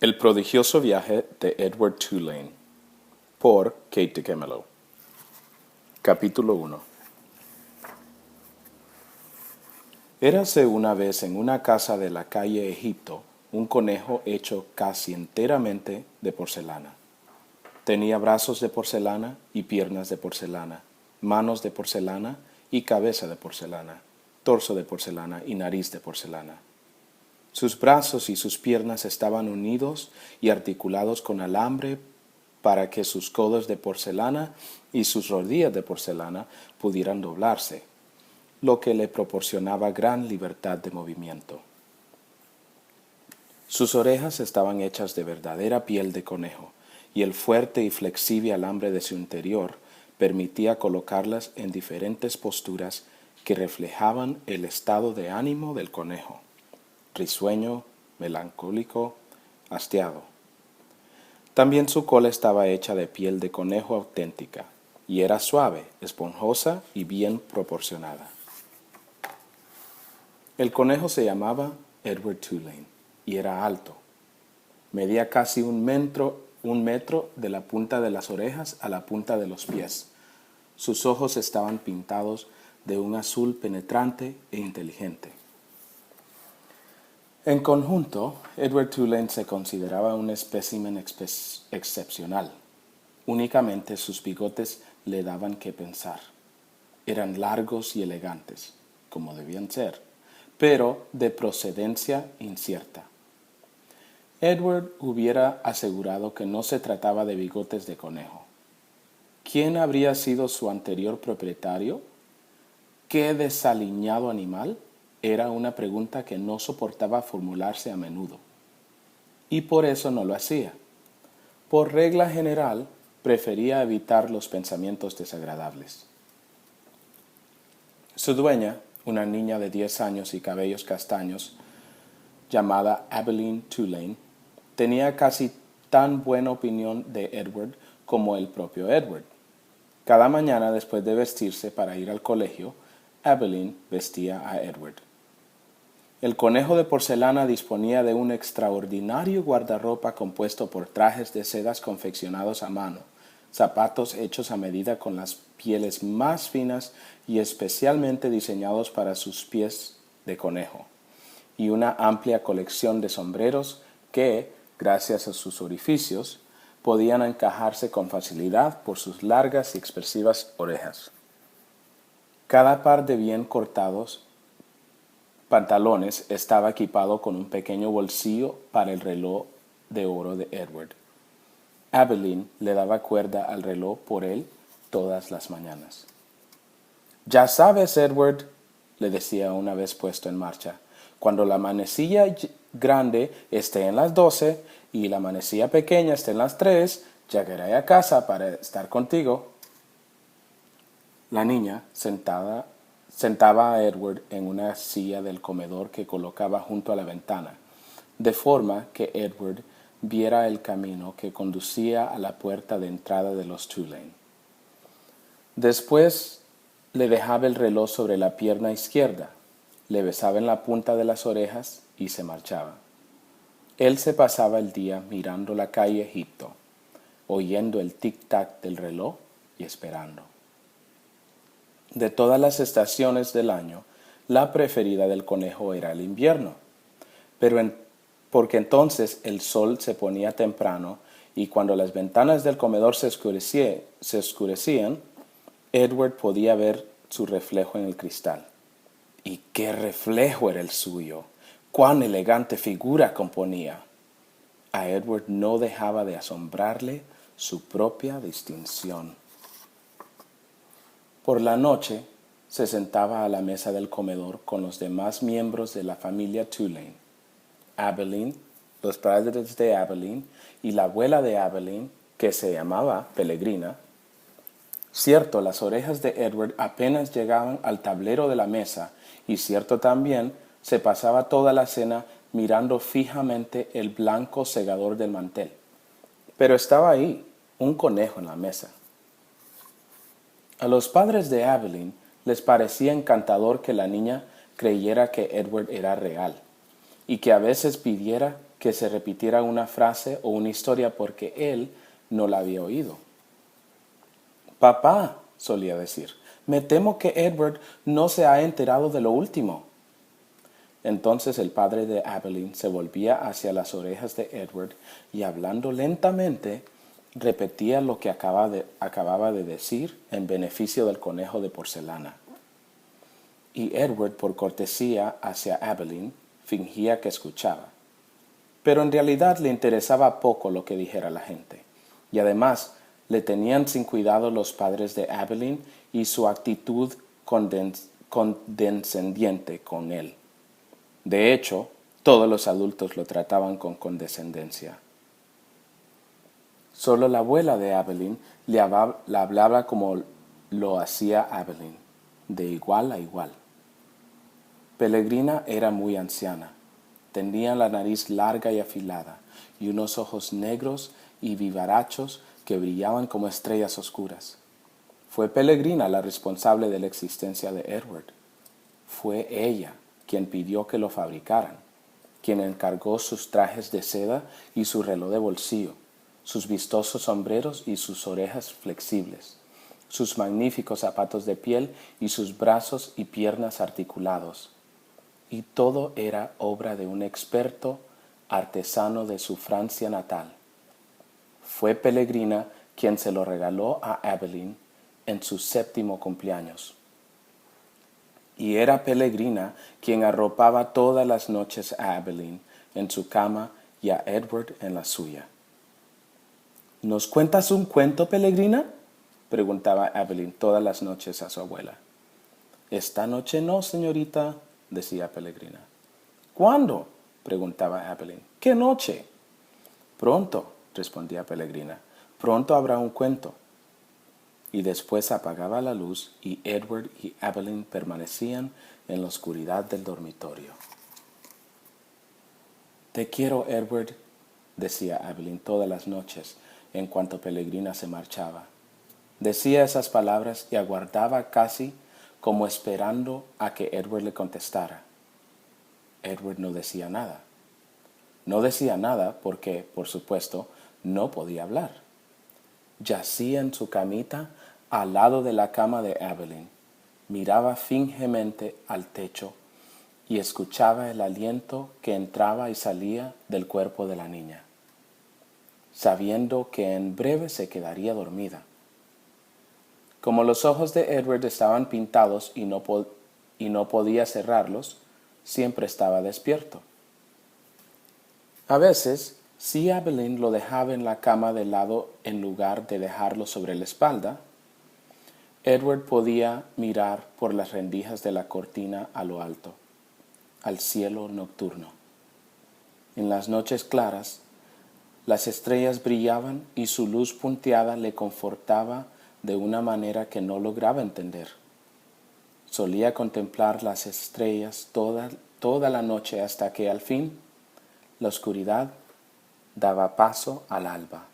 El prodigioso viaje de Edward Tulane por Kate DiCamillo. Capítulo 1. Érase una vez en una casa de la calle Egipto un conejo hecho casi enteramente de porcelana. Tenía brazos de porcelana y piernas de porcelana, manos de porcelana y cabeza de porcelana, torso de porcelana y nariz de porcelana. Sus brazos y sus piernas estaban unidos y articulados con alambre para que sus codos de porcelana y sus rodillas de porcelana pudieran doblarse, lo que le proporcionaba gran libertad de movimiento. Sus orejas estaban hechas de verdadera piel de conejo, y el fuerte y flexible alambre de su interior permitía colocarlas en diferentes posturas que reflejaban el estado de ánimo del conejo: risueño, melancólico, hastiado. También su cola estaba hecha de piel de conejo auténtica, y era suave, esponjosa y bien proporcionada. El conejo se llamaba Edward Tulane, y era alto. Medía casi un metro de la punta de las orejas a la punta de los pies. Sus ojos estaban pintados de un azul penetrante e inteligente. En conjunto, Edward Tulane se consideraba un espécimen excepcional. Únicamente sus bigotes le daban que pensar. Eran largos y elegantes, como debían ser, pero de procedencia incierta. Edward hubiera asegurado que no se trataba de bigotes de conejo. ¿Quién habría sido su anterior propietario? ¿Qué desaliñado animal? Era una pregunta que no soportaba formularse a menudo. Y por eso no lo hacía. Por regla general, prefería evitar los pensamientos desagradables. Su dueña, una niña de 10 años y cabellos castaños, llamada Abilene Tulane, tenía casi tan buena opinión de Edward como el propio Edward. Cada mañana, después de vestirse para ir al colegio, Abilene vestía a Edward. El conejo de porcelana disponía de un extraordinario guardarropa compuesto por trajes de sedas confeccionados a mano, zapatos hechos a medida con las pieles más finas y especialmente diseñados para sus pies de conejo, y una amplia colección de sombreros que, gracias a sus orificios, podían encajarse con facilidad por sus largas y expresivas orejas. Cada par de bien cortados pantalones estaba equipado con un pequeño bolsillo para el reloj de oro de Edward. Abilene le daba cuerda al reloj por él todas las mañanas. «Ya sabes, Edward», le decía una vez puesto en marcha, «cuando la manecilla grande esté en las 12 y la manecilla pequeña esté en las 3, llegaré a casa para estar contigo». La niña sentaba a Edward en una silla del comedor que colocaba junto a la ventana, de forma que Edward viera el camino que conducía a la puerta de entrada de los Tulane. Después le dejaba el reloj sobre la pierna izquierda, le besaba en la punta de las orejas y se marchaba. Él se pasaba el día mirando la calle Egipto, oyendo el tic-tac del reloj y esperando. De todas las estaciones del año, la preferida del conejo era el invierno, porque entonces el sol se ponía temprano y cuando las ventanas del comedor se oscurecían, Edward podía ver su reflejo en el cristal. ¡Y qué reflejo era el suyo! ¡Cuán elegante figura componía! A Edward no dejaba de asombrarle su propia distinción. Por la noche se sentaba a la mesa del comedor con los demás miembros de la familia Tulane: Abilene, los padres de Abilene y la abuela de Abilene, que se llamaba Pelegrina. Cierto, las orejas de Edward apenas llegaban al tablero de la mesa, y cierto también, se pasaba toda la cena mirando fijamente el blanco segador del mantel. Pero estaba ahí, un conejo en la mesa. A los padres de Abilene les parecía encantador que la niña creyera que Edward era real, y que a veces pidiera que se repitiera una frase o una historia porque él no la había oído. Papá, solía decir, me temo que Edward no se ha enterado de lo último. Entonces el padre de Aveline se volvía hacia las orejas de Edward y hablando lentamente repetía lo que acababa de decir en beneficio del conejo de porcelana. Y Edward, por cortesía hacia Aveline, fingía que escuchaba. Pero en realidad le interesaba poco lo que dijera la gente. Y además le tenían sin cuidado los padres de Aveline y su actitud condescendiente con él. De hecho, todos los adultos lo trataban con condescendencia. Solo la abuela de Aveline le hablaba como lo hacía Aveline, de igual a igual. Pelegrina era muy anciana. Tenía la nariz larga y afilada y unos ojos negros y vivarachos que brillaban como estrellas oscuras. Fue Pelegrina la responsable de la existencia de Edward. Fue ella quien pidió que lo fabricaran, quien encargó sus trajes de seda y su reloj de bolsillo, sus vistosos sombreros y sus orejas flexibles, sus magníficos zapatos de piel y sus brazos y piernas articulados. Y todo era obra de un experto artesano de su Francia natal. Fue Pelegrina quien se lo regaló a Aveline en su 7º cumpleaños. Y era Pelegrina quien arropaba todas las noches a Aveline en su cama y a Edward en la suya. ¿Nos cuentas un cuento, Pelegrina?, preguntaba Aveline todas las noches a su abuela. Esta noche no, señorita, decía Pelegrina. ¿Cuándo?, preguntaba Aveline. ¿Qué noche? Pronto, respondía Pelegrina. Pronto habrá un cuento. Y después apagaba la luz y Edward y Aveline permanecían en la oscuridad del dormitorio. Te quiero, Edward, decía Aveline todas las noches en cuanto Pelegrina se marchaba. Decía esas palabras y aguardaba casi como esperando a que Edward le contestara. Edward no decía nada. No decía nada porque, por supuesto, no podía hablar. Yacía en su camita al lado de la cama de Aveline, miraba fijamente al techo y escuchaba el aliento que entraba y salía del cuerpo de la niña, sabiendo que en breve se quedaría dormida. Como los ojos de Edward estaban pintados y no podía cerrarlos, siempre estaba despierto. A veces, si Aveline lo dejaba en la cama de lado en lugar de dejarlo sobre la espalda, Edward podía mirar por las rendijas de la cortina a lo alto, al cielo nocturno. En las noches claras, las estrellas brillaban y su luz punteada le confortaba de una manera que no lograba entender. Solía contemplar las estrellas toda la noche hasta que al fin la oscuridad daba paso al alba.